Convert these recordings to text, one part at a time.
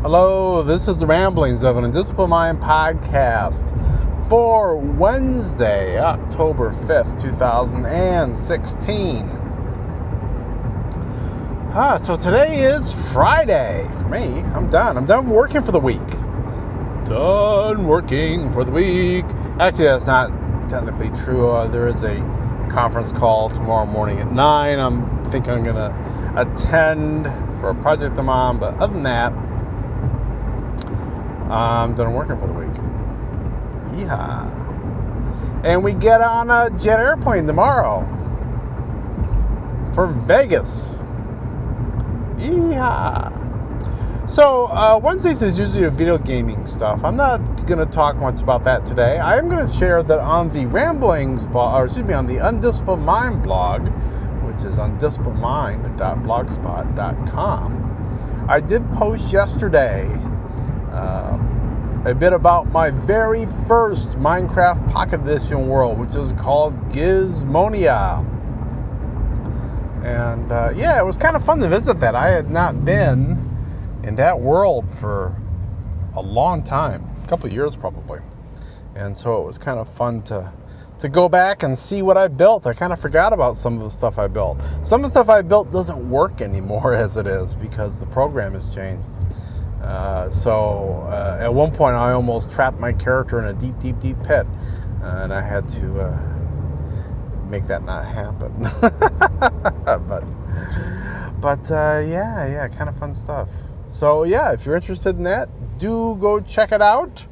Hello, this is the Ramblings of an Undisciplined Mind podcast for Wednesday, October 5th, 2016. So today is Friday for me. I'm done. I'm done working for the week. Done working for the week. Actually, that's not technically true. There is a conference call tomorrow morning at 9. I think I'm going to attend for a project I'm on, but other than that, I'm done working for the week. Yeehaw. And we get on a jet airplane tomorrow for Vegas. Yeehaw. So, Wednesdays is usually a video gaming stuff. I'm not going to talk much about that today. I am going to share that on the Ramblings blog, on the Undisciplined Mind blog, which is undisciplinedmind.blogspot.com. I did post yesterday a bit about my very first Minecraft Pocket Edition world, which is called Gizmonia. And it was kind of fun to visit that. I had not been in that world for a long time, a couple of years probably. And so it was kind of fun to go back and see what I built. I kind of forgot about some of the stuff I built. Some of the stuff I built doesn't work anymore as it is because the program has changed. So at one point I almost trapped my character in a deep pit, and I had to make that not happen. but kind of fun stuff. So yeah, if you're interested in that, do go check it out,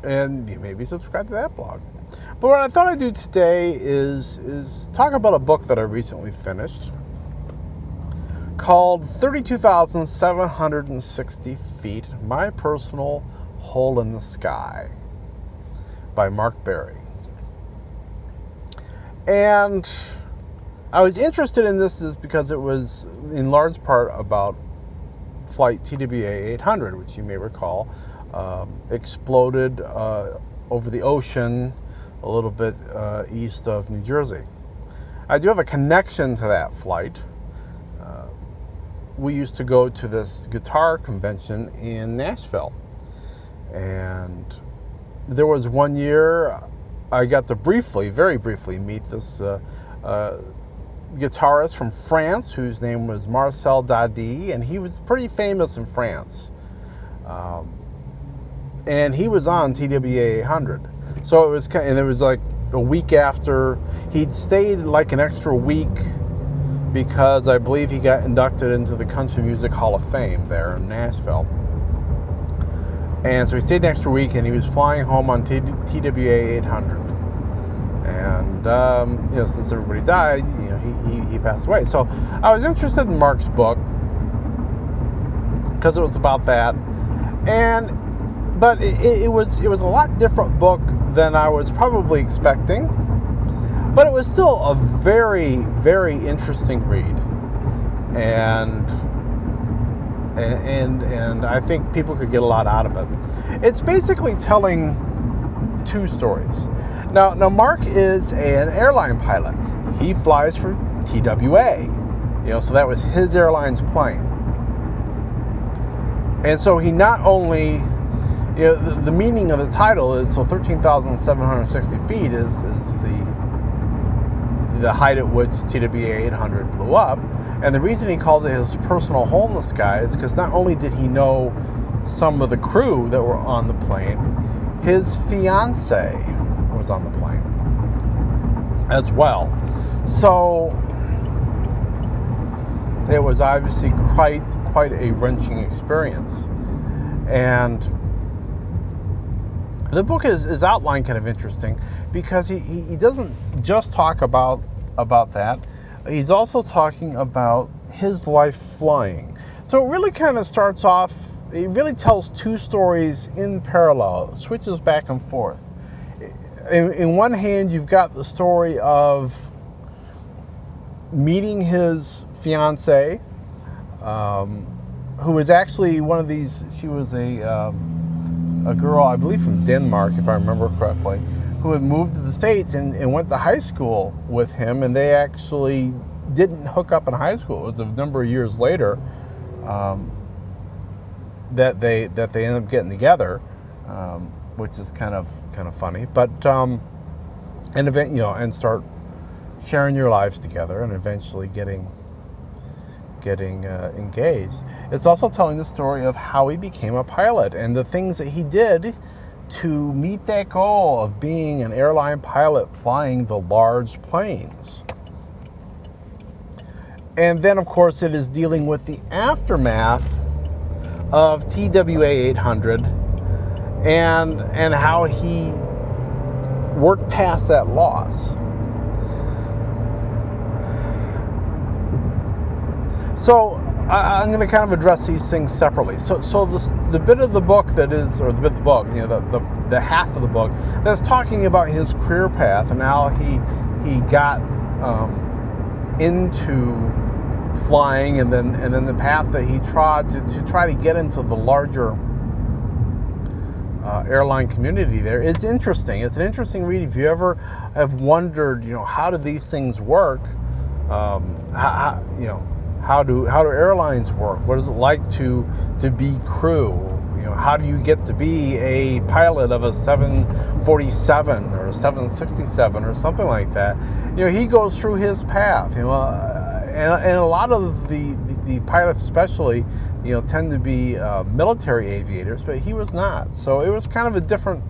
and maybe subscribe to that blog. But what I thought I'd do today is talk about a book that I recently finished, called 32,760 Feet, My Personal Hole in the Sky, by Mark Berry. And I was interested in this because it was in large part about flight TWA 800, which you may recall exploded over the ocean a little bit east of New Jersey. I do have a connection to that flight. We used to go to this guitar convention in Nashville, and there was one year I got to very briefly meet this guitarist from France whose name was Marcel Dadi, and he was pretty famous in France, and he was on TWA 800. So it was it was like a week after. He'd stayed like an extra week because I believe he got inducted into the Country Music Hall of Fame there in Nashville. And so he stayed an extra week, and he was flying home on TWA 800. And since everybody died, he passed away. So I was interested in Mark's book because it was about that, but it was a lot different book than I was probably expecting. But it was still a very, very interesting read, and I think people could get a lot out of it. It's basically telling two stories. Now Mark is an airline pilot. He flies for TWA, so that was his airline's plane. And so he not only, the meaning of the title is, so 13,760 feet is the height at which TWA 800 blew up. And the reason he calls it his personal hole in the sky is because not only did he know some of the crew that were on the plane, his fiance was on the plane as well. So it was obviously quite a wrenching experience. And the book is outlined kind of interesting because he doesn't just talk about that. He's also talking about his life flying. So it really kind of starts off, it really tells two stories in parallel. It switches back and forth. In one hand, you've got the story of meeting his fiancée, who was actually one of these, she was a girl, I believe from Denmark, if I remember correctly, who had moved to the States and went to high school with him, and they actually didn't hook up in high school. It was a number of years later that they end up getting together, which is kind of funny. But and start sharing your lives together, and eventually getting engaged. It's also telling the story of how he became a pilot and the things that he did to meet that goal of being an airline pilot flying the large planes. And then, of course, it is dealing with the aftermath of TWA 800 and how he worked past that loss. So I'm going to kind of address these things separately. So the bit of the book that is, or the bit of the book, the half of the book that's talking about his career path and how he got into flying, and then the path that he trod to try to get into the larger airline community there is interesting. It's an interesting read if you ever have wondered, how do these things work? How do airlines work? What is it like to be crew? How do you get to be a pilot of a 747 or a 767 or something like that? He goes through his path. And a lot of the pilots, especially, tend to be military aviators, but he was not. So it was kind of a different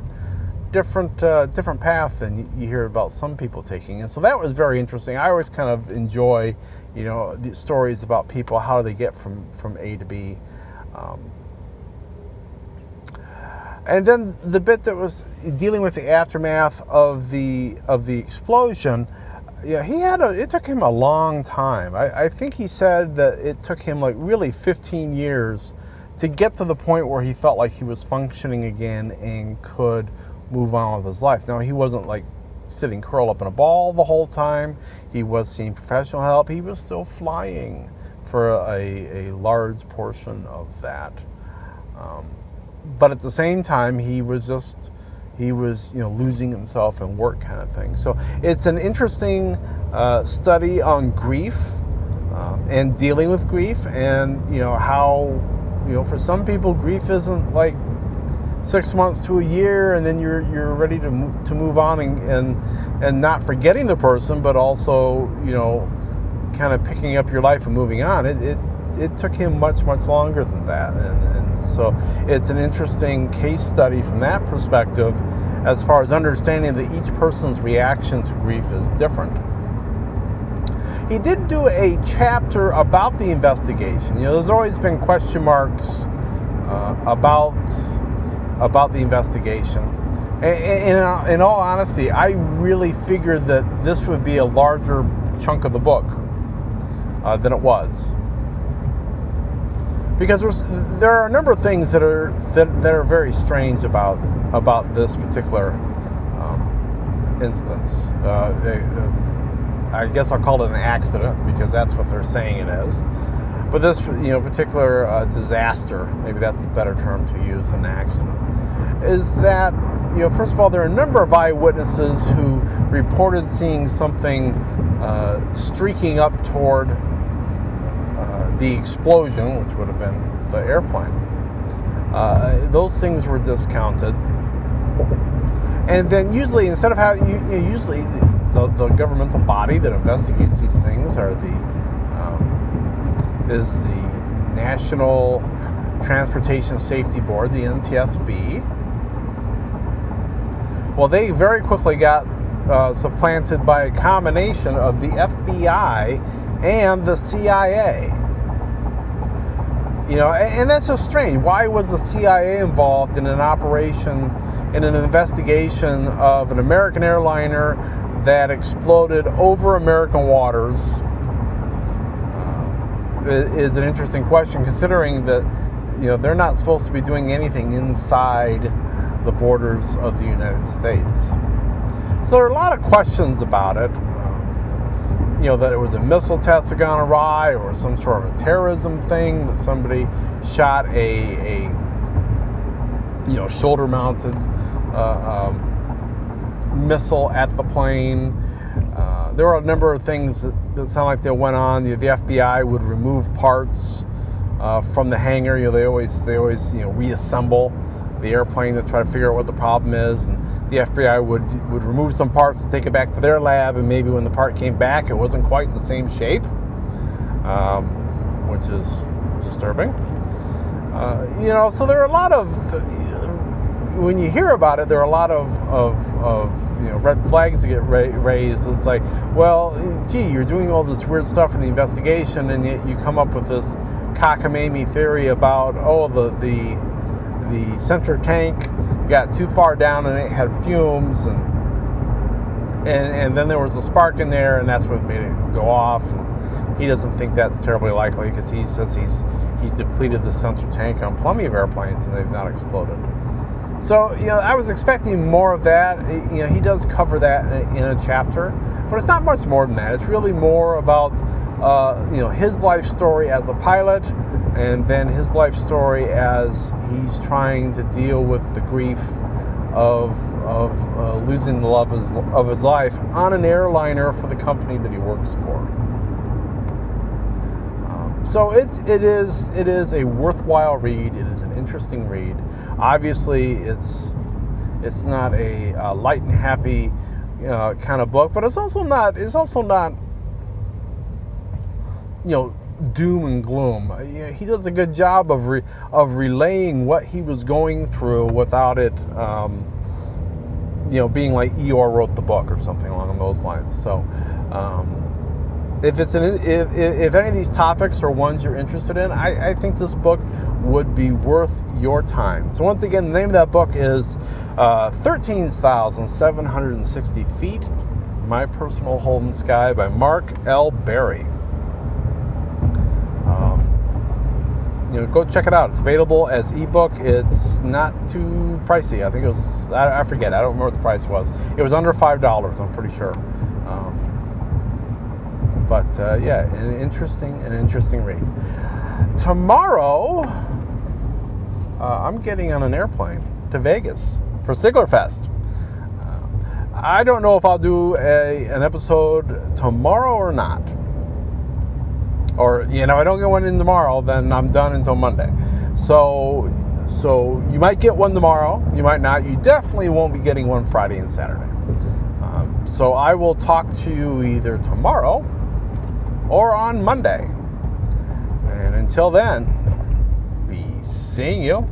path than you hear about some people taking. And so that was very interesting. I always kind of enjoy, the stories about people, how they get from A to B. And then the bit that was dealing with the aftermath of the explosion, it took him a long time. I think he said that it took him really 15 years to get to the point where he felt like he was functioning again and could move on with his life. Now, he wasn't sitting curled up in a ball the whole time. He was seeing professional help. He was still flying for a large portion of that. But at the same time, he was losing himself in work kind of thing. So it's an interesting study on grief and dealing with grief, and how for some people grief isn't 6 months to a year and then you're ready to move on and not forgetting the person, but also kind of picking up your life and moving on. It took him much longer than that, and so it's an interesting case study from that perspective, as far as understanding that each person's reaction to grief is different. He did do a chapter about the investigation. There's always been question marks about the investigation. And in all honesty, I really figured that this would be a larger chunk of the book than it was, because there are a number of things that are very strange about this particular instance. I guess I'll call it an accident, because that's what they're saying it is. But this, particular disaster, maybe that's a better term to use than accident, is that, first of all, there are a number of eyewitnesses who reported seeing something streaking up toward the explosion, which would have been the airplane. Those things were discounted. And then usually, instead of having, usually the governmental body that investigates these things is the National Transportation Safety Board, the NTSB. Well, they very quickly got supplanted by a combination of the FBI and the CIA. And that's so strange. Why was the CIA involved in an operation, in an investigation of an American airliner that exploded over American waters? Is an interesting question, considering that they're not supposed to be doing anything inside the borders of the United States. So there are a lot of questions about it. That it was a missile test that gone awry, or some sort of a terrorism thing, that somebody shot a shoulder-mounted missile at the plane. There were a number of things that sound like they went on. The FBI would remove parts from the hangar. They always reassemble the airplane to try to figure out what the problem is, and the FBI would remove some parts and take it back to their lab, and maybe when the part came back, it wasn't quite in the same shape, which is disturbing. So there are a lot of, when you hear about it, there are a lot of red flags that get raised. It's like, well, gee, you're doing all this weird stuff in the investigation, and yet you come up with this cockamamie theory about, the center tank got too far down and it had fumes, and then there was a spark in there, and that's what made it go off. And he doesn't think that's terribly likely, because he says he's depleted the center tank on plenty of airplanes and they've not exploded. So, I was expecting more of that. He does cover that in a chapter, but it's not much more than that. It's really more about, his life story as a pilot, and then his life story as he's trying to deal with the grief of losing the love of his life on an airliner for the company that he works for. So it is a worthwhile read. It is an interesting read. Obviously, it's not a light and happy kind of book, but it's also not doom and gloom. He does a good job of relaying what he was going through without it being like Eeyore wrote the book or something along those lines. So if any of these topics are ones you're interested in, I think this book would be worth your time. So once again, the name of that book is 13,760 Feet, My Personal Home in the Sky by Mark L. Berry. Go check it out. It's available as ebook. It's not too pricey. I think it was, I forget. I don't remember what the price was. It was under $5, I'm pretty sure. An interesting read. Tomorrow, I'm getting on an airplane to Vegas for Siglerfest. I don't know if I'll do an episode tomorrow or not. Or, I don't get one in tomorrow, then I'm done until Monday. So you might get one tomorrow, you might not. You definitely won't be getting one Friday and Saturday. So I will talk to you either tomorrow or on Monday. And until then, be seeing you.